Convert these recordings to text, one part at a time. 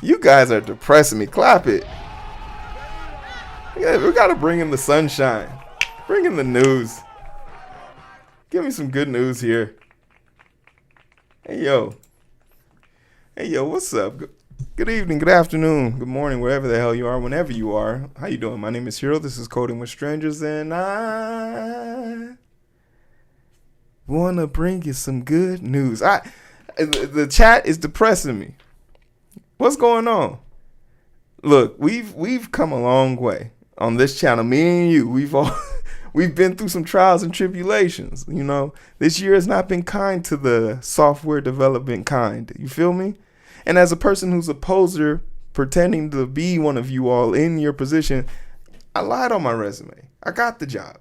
You guys are depressing me. Clap it. Yeah, we gotta bring in the sunshine. Bring in the news. Give me some good news here. Hey yo. Hey yo, what's up? Good evening, good afternoon, good morning, wherever the hell you are, whenever you are. How you doing? My name is Hero. This is Coding with Strangers, and I wanna bring you some good news. The chat is depressing me. What's going on? Look, we've come a long way on this channel. Me and you, we've been through some trials and tribulations. You know, this year has not been kind to the software development kind. You feel me? And as a person who's a poser, pretending to be one of you all in your position, I lied on my resume. I got the job.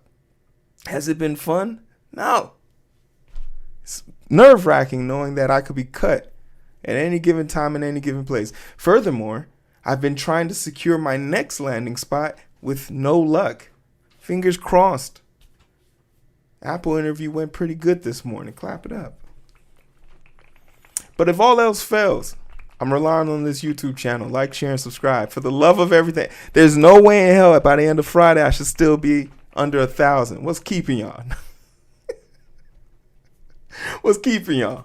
Has it been fun? No. It's nerve-wracking knowing that I could be cut at any given time in any given place. Furthermore, I've been trying to secure my next landing spot with no luck. Fingers crossed. Apple interview went pretty good this morning. Clap it up. But if all else fails, I'm relying on this YouTube channel. Like, share, and subscribe. For the love of everything. There's no way in hell by the end of Friday I should still be under 1,000. What's keeping y'all? What's keeping y'all?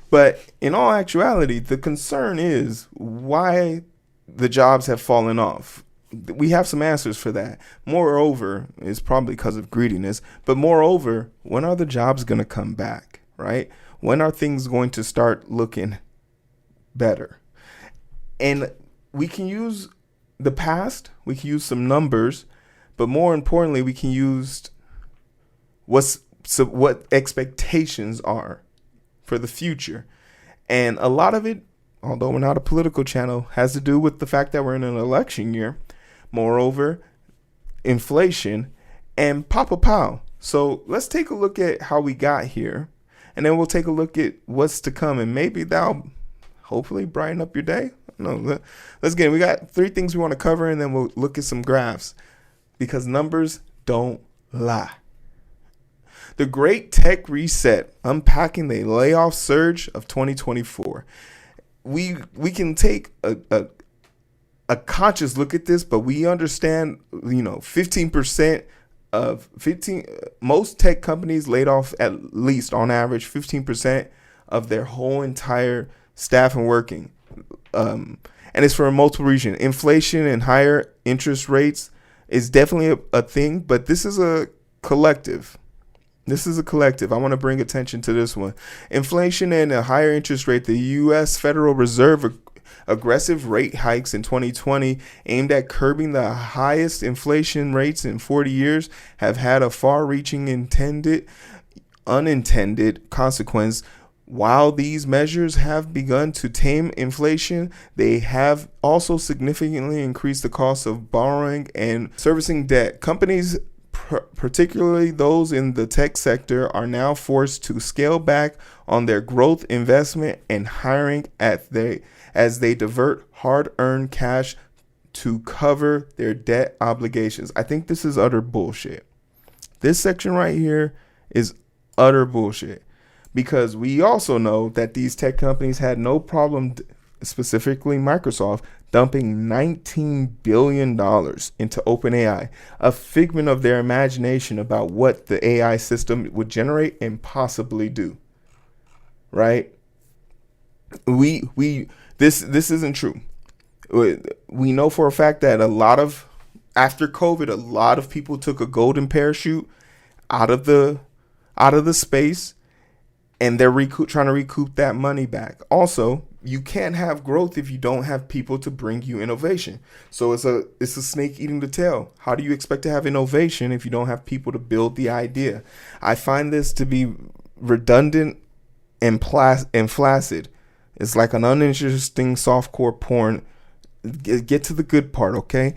But in all actuality, the concern is why the jobs have fallen off. We have some answers for that. Moreover, it's probably because of greediness. But moreover, when are the jobs going to come back, right? When are things going to start looking better? And we can use the past, we can use some numbers, but more importantly, we can use what expectations are for the future. And a lot of it, although we're not a political channel, has to do with the fact that we're in an election year. Moreover, inflation and Papa Pow. So let's take a look at how we got here, and then we'll take a look at what's to come, and maybe that'll hopefully brighten up your day. No, let's get it. We got 3 things we want to cover, and then we'll look at some graphs because numbers don't lie. The Great Tech Reset, unpacking the layoff surge of 2024. We can take a conscious look at this, but we understand, 15% of most tech companies laid off at least on average 15% of their whole entire staff and working. And it's for a multiple region. Inflation and higher interest rates is definitely a thing, but this is a collective. I want to bring attention to this one. Inflation and a higher interest rate. The U.S. Federal Reserve aggressive rate hikes in 2020 aimed at curbing the highest inflation rates in 40 years have had a far-reaching unintended consequence. While these measures have begun to tame inflation, they have also significantly increased the cost of borrowing and servicing debt. Companies, particularly those in the tech sector, are now forced to scale back on their growth investment and hiring as they divert hard-earned cash to cover their debt obligations. I think this is utter bullshit. This section right here is utter bullshit, because we also know that these tech companies had no problem, specifically Microsoft, dumping $19 billion into OpenAI, a figment of their imagination about what the AI system would generate and possibly do. Right? This isn't true. We know for a fact that after COVID, a lot of people took a golden parachute out of the space, and they're trying to recoup that money back. Also, you can't have growth if you don't have people to bring you innovation. So it's a snake eating the tail. How do you expect to have innovation if you don't have people to build the idea? I find this to be redundant and flaccid. It's like an uninteresting softcore porn. Get to the good part, okay?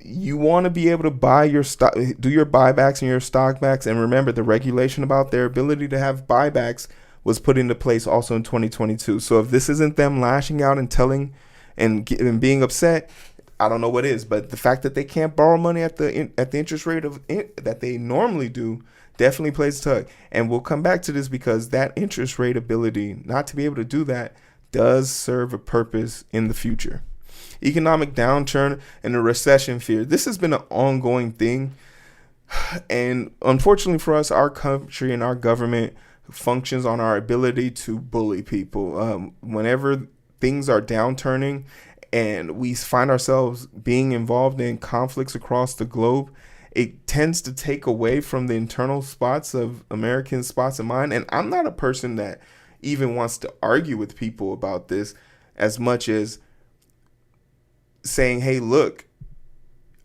You want to be able to buy your stock, do your buybacks and your stock backs, and remember the regulation about their ability to have buybacks was put into place also in 2022. So if this isn't them lashing out and telling and being upset, I don't know what is. But the fact that they can't borrow money at the interest rate that they normally do definitely plays a tug. And we'll come back to this, because that interest rate ability not to be able to do that does serve a purpose in the future. Economic downturn and a recession fear. This has been an ongoing thing. And unfortunately for us, our country and our government functions on our ability to bully people. Whenever things are downturning and we find ourselves being involved in conflicts across the globe, it tends to take away from the internal spots of American spots of mind. And I'm not a person that even wants to argue with people about this as much as saying, hey, look,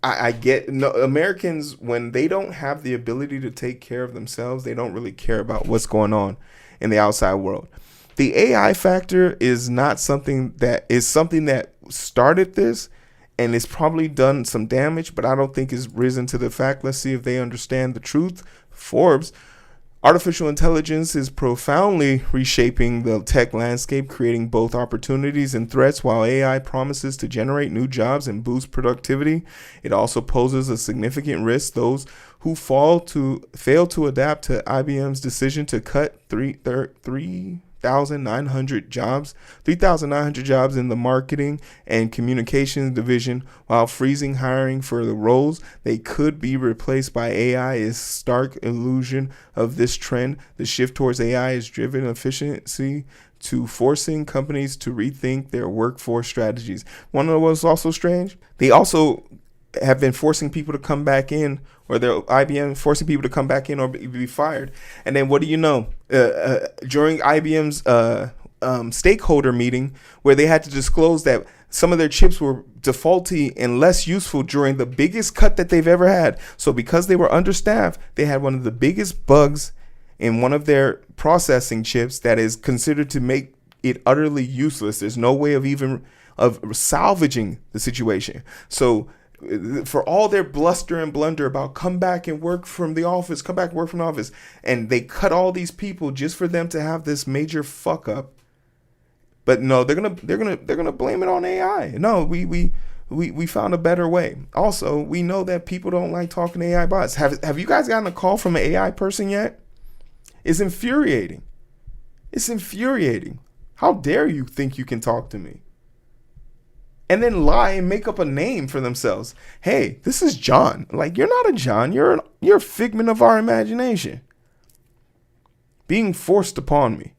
I get no, Americans, when they don't have the ability to take care of themselves, they don't really care about what's going on in the outside world. The AI factor is not something that started this, and it's probably done some damage, but I don't think it's risen to the fact. Let's see if they understand the truth. Forbes, artificial intelligence is profoundly reshaping the tech landscape, creating both opportunities and threats. While AI promises to generate new jobs and boost productivity, it also poses a significant risk. Those who fail to adapt to IBM's decision to cut 3,900 jobs in the marketing and communications division while freezing hiring for the roles they could be replaced by AI is stark illusion of this trend. The shift towards AI is driven efficiency to forcing companies to rethink their workforce strategies. Want to know what's also strange? They also have been forcing people to come back in, or their IBM forcing people to come back in or be fired. And then what do you know? During IBM's stakeholder meeting, where they had to disclose that some of their chips were defaulty and less useful during the biggest cut that they've ever had. So because they were understaffed, they had one of the biggest bugs in one of their processing chips that is considered to make it utterly useless. There's no way of salvaging the situation. So for all their bluster and blunder about come back and work from the office, and they cut all these people just for them to have this major fuck up. But no, they're gonna blame it on AI. No, we found a better way. Also, we know that people don't like talking to AI bots. Have you guys gotten a call from an AI person yet? It's infuriating. It's infuriating. How dare you think you can talk to me? And then lie and make up a name for themselves. Hey, this is John. Like, you're not a John. You're a figment of our imagination being forced upon me.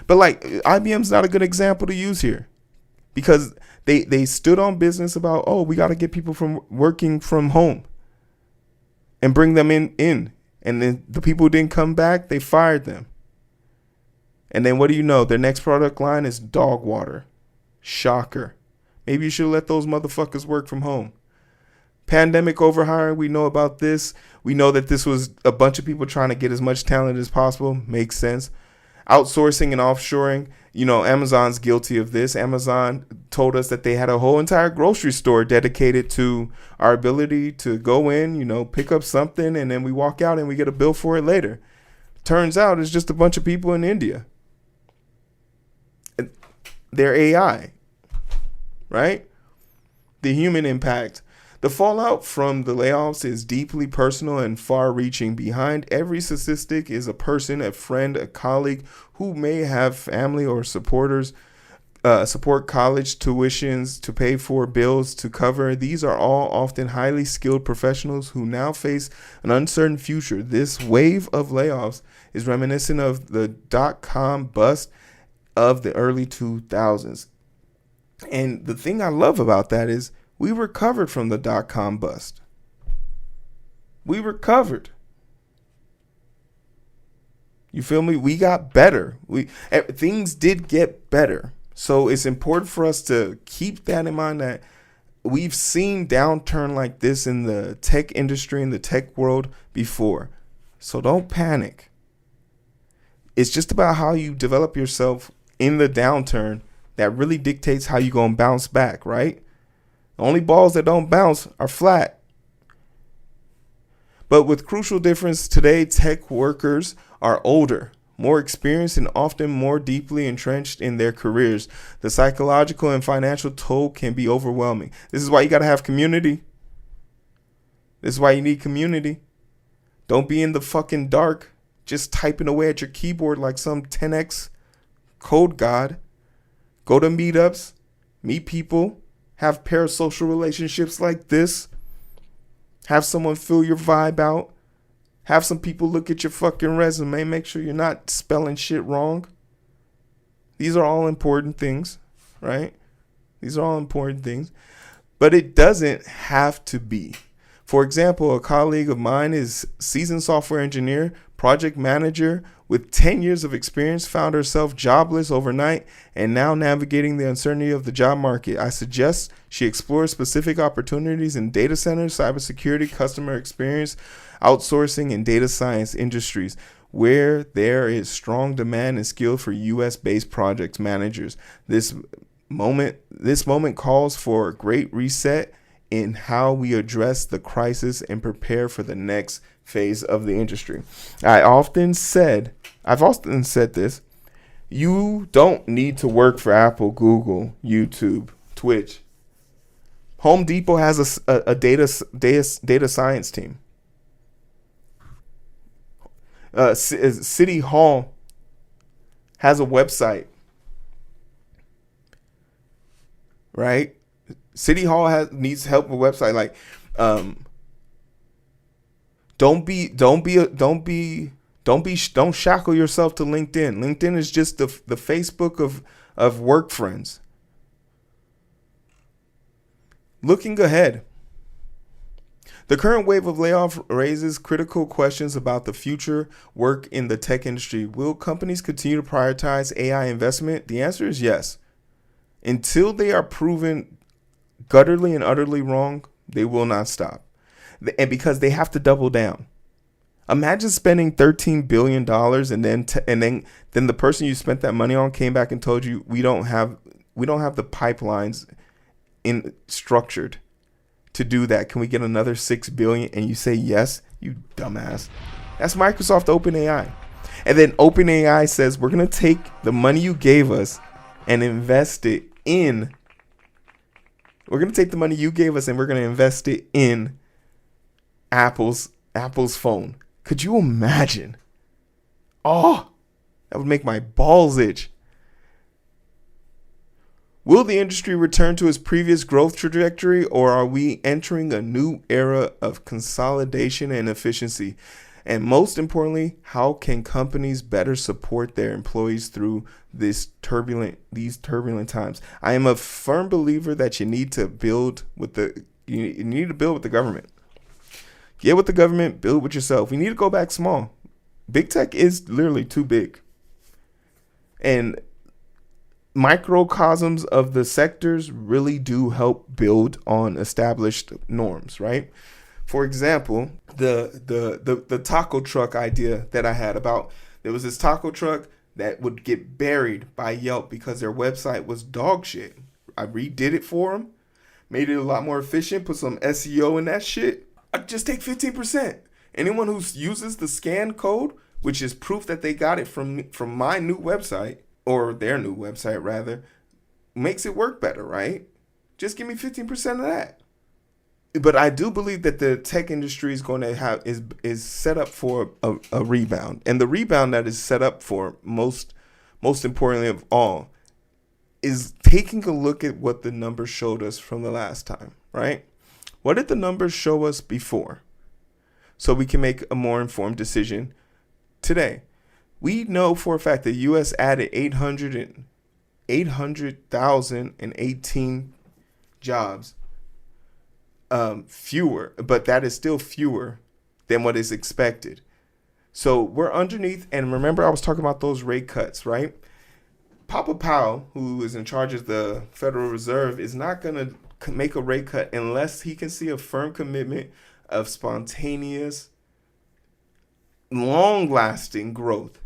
But like, IBM's not a good example to use here, because they stood on business about, oh, we got to get people from working from home and bring them in. And then the people who didn't come back, they fired them. And then what do you know? Their next product line is dog water. Shocker. Maybe you should let those motherfuckers work from home. Pandemic overhiring, we know about this. We know that this was a bunch of people trying to get as much talent as possible. Makes sense. Outsourcing and offshoring. You know, Amazon's guilty of this. Amazon told us that they had a whole entire grocery store dedicated to our ability to go in, you know, pick up something, and then we walk out and we get a bill for it later. Turns out it's just a bunch of people in India. They're AI, right? The human impact. The fallout from the layoffs is deeply personal and far-reaching. Behind every statistic is a person, a friend, a colleague who may have family or support college tuitions to pay for, bills to cover. These are all often highly skilled professionals who now face an uncertain future. This wave of layoffs is reminiscent of the dot-com bust of the early 2000s. And the thing I love about that is we recovered from the dot-com bust. We recovered. You feel me? We got better. Things did get better. So it's important for us to keep that in mind, that we've seen downturn like this in the tech industry, in the tech world before. So don't panic. It's just about how you develop yourself in the downturn that really dictates how you're going to bounce back, right? The only balls that don't bounce are flat. But with crucial difference, today tech workers are older, more experienced, and often more deeply entrenched in their careers. The psychological and financial toll can be overwhelming. This is why you got to have community. This is why you need community. Don't be in the fucking dark just typing away at your keyboard like some 10x Code God. Go to meetups, meet people, have parasocial relationships like this. Have someone fill your vibe out. Have some people look at your fucking resume. Make sure you're not spelling shit wrong. These are all important things, right? These are all important things. But it doesn't have to be. For example, a colleague of mine is seasoned software engineer, project manager with 10 years of experience, found herself jobless overnight and now navigating the uncertainty of the job market. I suggest she explores specific opportunities in data centers, cybersecurity, customer experience, outsourcing, and data science industries where there is strong demand and skill for U.S.-based project managers. This moment calls for a great reset in how we address the crisis and prepare for the next phase of the industry. I've often said this, you don't need to work for Apple, Google, YouTube, Twitch. Home Depot has a data science team. City Hall has a website, right? City Hall needs help with website. Like, don't shackle yourself to LinkedIn. LinkedIn is just the Facebook of work friends. Looking ahead, the current wave of layoff raises critical questions about the future work in the tech industry. Will companies continue to prioritize AI investment? The answer is yes. Until they are proven gutturally and utterly wrong, they will not stop. And because they have to double down. Imagine spending $13 billion and then the person you spent that money on came back and told you we don't have the pipelines structured to do that. Can we get another $6 billion? And you say yes, you dumbass. That's Microsoft OpenAI. And then OpenAI says we're gonna take the money you gave us and invest it in. We're gonna take the money you gave us and we're gonna invest it in Apple's phone. Could you imagine? Oh, that would make my balls itch. Will the industry return to its previous growth trajectory, or are we entering a new era of consolidation and efficiency? And most importantly, how can companies better support their employees through these turbulent times? I am a firm believer that you need to build with the government. Get with the government, build with yourself. We need to go back small. Big tech is literally too big. And microcosms of the sectors really do help build on established norms, right? For example, the taco truck idea that I had about, there was this taco truck that would get buried by Yelp because their website was dog shit. I redid it for them, made it a lot more efficient, put some SEO in that shit. I'd just take 15%. Anyone who uses the scan code, which is proof that they got it from my new website, or their new website rather, makes it work better, right? Just give me 15% of that. But I do believe that the tech industry is going to is set up for a rebound. And the rebound that is set up for, most importantly of all, is taking a look at what the numbers showed us from the last time, right? What did the numbers show us before? So we can make a more informed decision today. We know for a fact the U.S. added 800,018 jobs, fewer, but that is still fewer than what is expected. So we're underneath, and remember I was talking about those rate cuts, right? Papa Powell, who is in charge of the Federal Reserve, is not going to make a rate cut unless he can see a firm commitment of spontaneous, long-lasting growth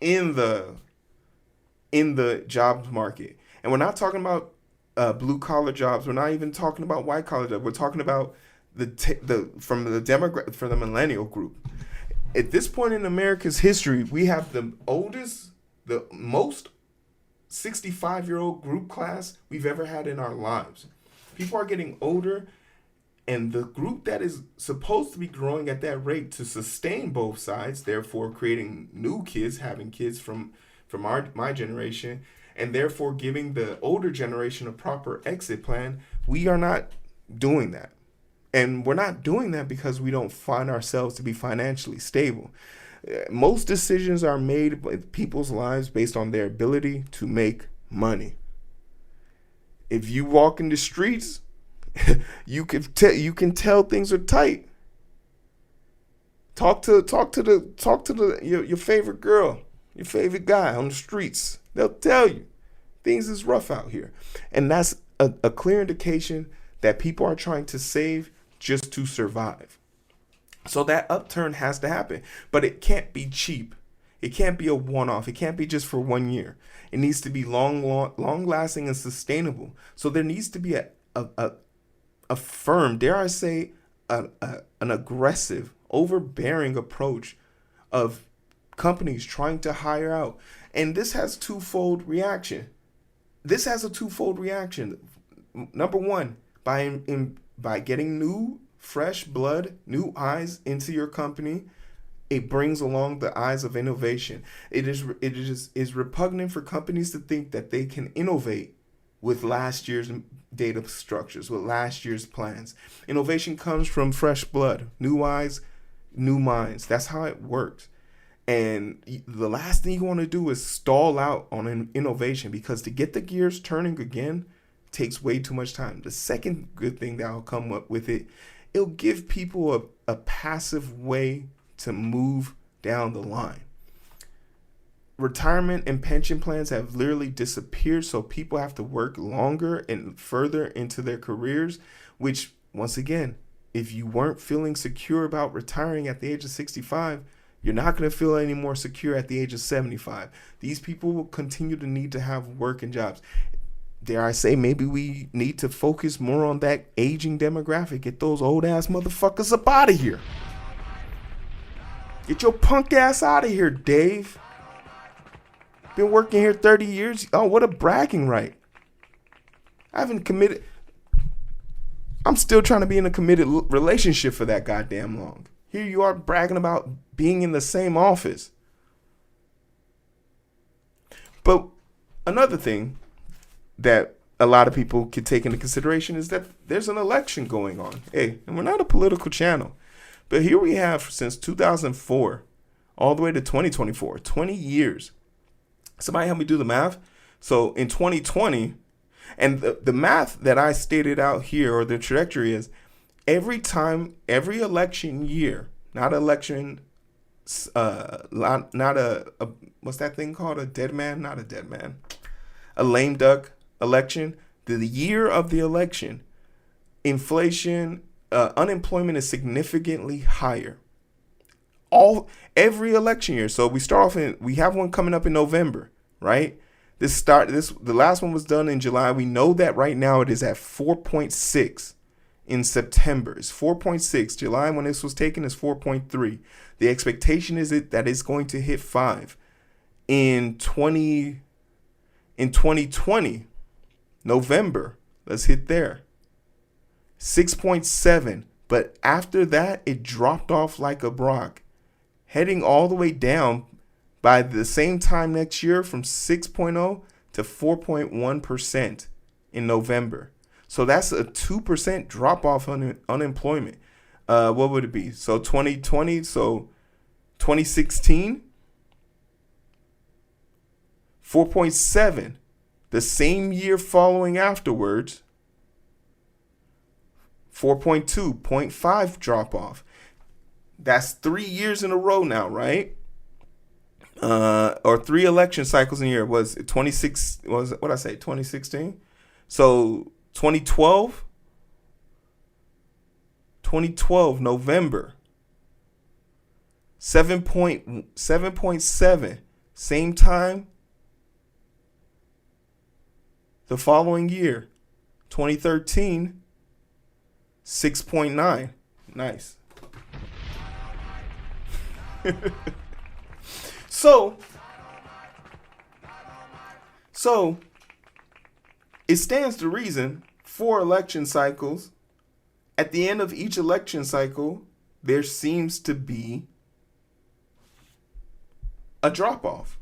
in the job market. And we're not talking about blue collar jobs. We're not even talking about white collar jobs. We're talking about from the millennial group. At this point in America's history, we have the most 65-year-old group class we've ever had in our lives. People are getting older, and the group that is supposed to be growing at that rate to sustain both sides, therefore creating new kids, having kids from from my generation, and therefore giving the older generation a proper exit plan. We are not doing that. And we're not doing that because we don't find ourselves to be financially stable. Most decisions are made with people's lives based on their ability to make money. If you walk in the streets, you can tell things are tight. Talk to your favorite girl, your favorite guy on the streets. They'll tell you things is rough out here. And that's a clear indication that people are trying to save just to survive. So that upturn has to happen, but it can't be cheap. It can't be a one-off. It can't be just for 1 year. It needs to be long lasting and sustainable. So there needs to be a firm, dare I say, an aggressive, overbearing approach of companies trying to hire out. And this has twofold reaction. This has a twofold reaction. Number one, by getting new, fresh blood, new eyes into your company, it brings along the eyes of innovation. It is repugnant for companies to think that they can innovate with last year's data structures, with last year's plans. Innovation comes from fresh blood, new eyes, new minds. That's how it works. And the last thing you want to do is stall out on an innovation, because to get the gears turning again takes way too much time. The second good thing that will come up with it, it'll give people a passive way to move down the line. Retirement and pension plans have literally disappeared, so people have to work longer and further into their careers, which, once again, if you weren't feeling secure about retiring at the age of 65, you're not going to feel any more secure at the age of 75. These people will continue to need to have work and jobs. Dare I say, maybe we need to focus more on that aging demographic. Get those old ass motherfuckers up out of here. Get your punk ass out of here, Dave. Been working here 30 years. Oh, what a bragging right. I haven't committed. I'm still trying to be in a committed relationship for that goddamn long. Here you are bragging about being in the same office. But another thing that a lot of people can take into consideration is that there's an election going on. Hey, and we're not a political channel, but here we have since 2004 all the way to 2024, 20 years. Somebody help me do the math. So in 2020, and the math that I stated out here, or the trajectory, is every election year, not election, not a what's that thing called? A dead man? Not a dead man. A lame duck election. The year of the election, inflation, unemployment is significantly higher. Every election year. So we have one coming up in November, right? The last one was done in July. We know that right now it is at 4.6 in September. It's 4.6. July, when this was taken, is 4.3. The expectation is that it's going to hit 5 in 2020. November, let's hit there. 6.7. But after that, it dropped off like a rock, heading all the way down by the same time next year from 6.0 to 4.1% in November. So that's a 2% drop off on unemployment. What would it be? So 2020, so 2016, 4.7. The same year following afterwards, 4.2, 0.5 drop off. That's 3 years in a row now, right? Or 3 election cycles in a year. Was it 2016? So 2012 November, 7.7. Same time the following year, 2013, 6.9. Nice. So it stands to reason 4 election cycles. At the end of each election cycle, there seems to be a drop off.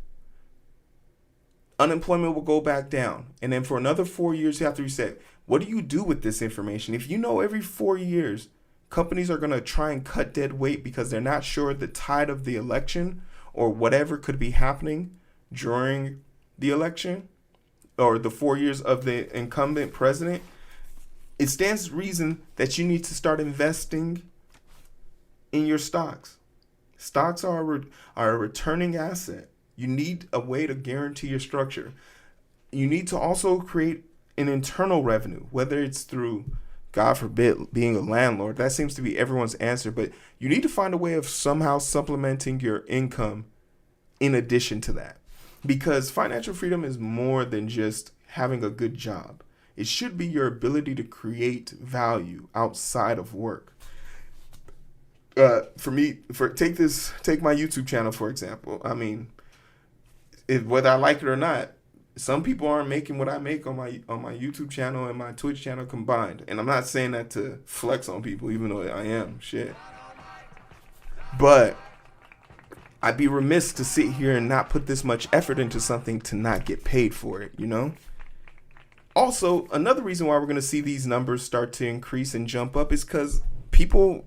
unemployment will go back down. And then for another 4 years, you have to reset. What do you do with this information? If you know every 4 years, companies are going to try and cut dead weight because they're not sure the tide of the election or whatever could be happening during the election or the 4 years of the incumbent president, it stands to reason that you need to start investing in your stocks. Stocks are a returning asset. You need a way to guarantee your structure. You need to also create an internal revenue, whether it's through, God forbid, being a landlord. That seems to be everyone's answer, but you need to find a way of somehow supplementing your income in addition to that. Because financial freedom is more than just having a good job. It should be your ability to create value outside of work. For me, take my YouTube channel, for example. I mean, whether I like it or not, some people aren't making what I make on my YouTube channel and my Twitch channel combined. And I'm not saying that to flex on people, even though I am. Shit. But I'd be remiss to sit here and not put this much effort into something to not get paid for it, you know? Also, another reason why we're going to see these numbers start to increase and jump up is because people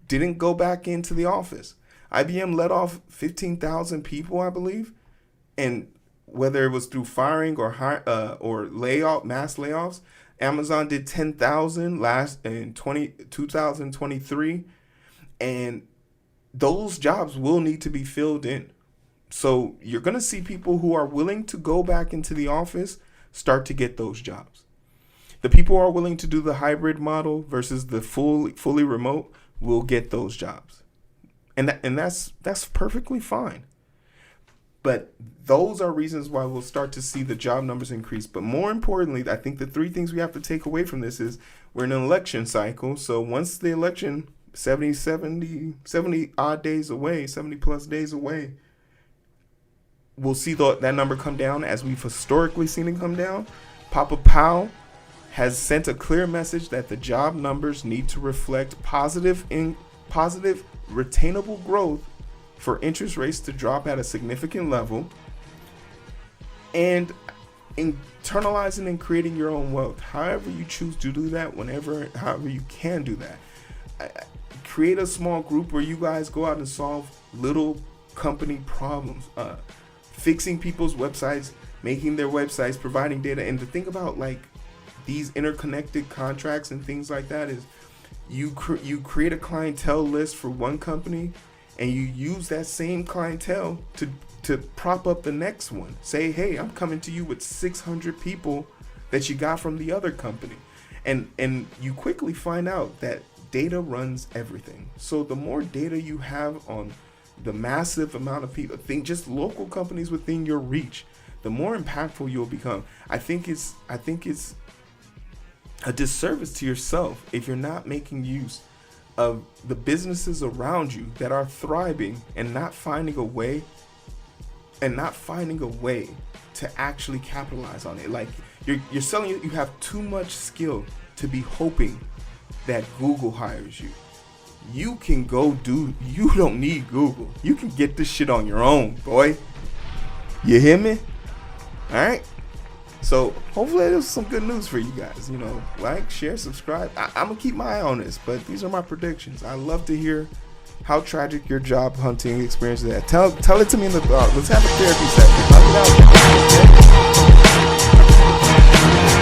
didn't go back into the office. IBM let off 15,000 people, I believe. And whether it was through firing or mass layoffs, Amazon did 10,000 in 2023, and those jobs will need to be filled in. So you're going to see people who are willing to go back into the office start to get those jobs. The people who are willing to do the hybrid model versus the fully remote will get those jobs. And that's perfectly fine. But those are reasons why we'll start to see the job numbers increase. But more importantly, I think the three things we have to take away from this is we're in an election cycle. So once the election, 70 odd days away, 70 plus days away, we'll see that number come down as we've historically seen it come down. Papa Powell has sent a clear message that the job numbers need to reflect positive retainable growth for interest rates to drop at a significant level, and internalizing and creating your own wealth. However you choose to do that, however you can do that. Create a small group where you guys go out and solve little company problems, fixing people's websites, making their websites, providing data. And to think about like these interconnected contracts and things like that is you create a clientele list for one company, and you use that same clientele to prop up the next one. Say, hey, I'm coming to you with 600 people that you got from the other company. And you quickly find out that data runs everything. So the more data you have on the massive amount of people, think just local companies within your reach, the more impactful you'll become. I think it's a disservice to yourself if you're not making use of the businesses around you that are thriving and not finding a way to actually capitalize on it. Like you're selling it, you have too much skill to be hoping that Google hires you. You don't need Google. You can get this shit on your own, boy. You hear me? All right. So hopefully there's some good news for you guys. You know, like, share, subscribe. I'm gonna keep my eye on this, but these are my predictions. I love to hear how tragic your job hunting experience is. Tell it to me in the let's have a therapy session. Knock it out.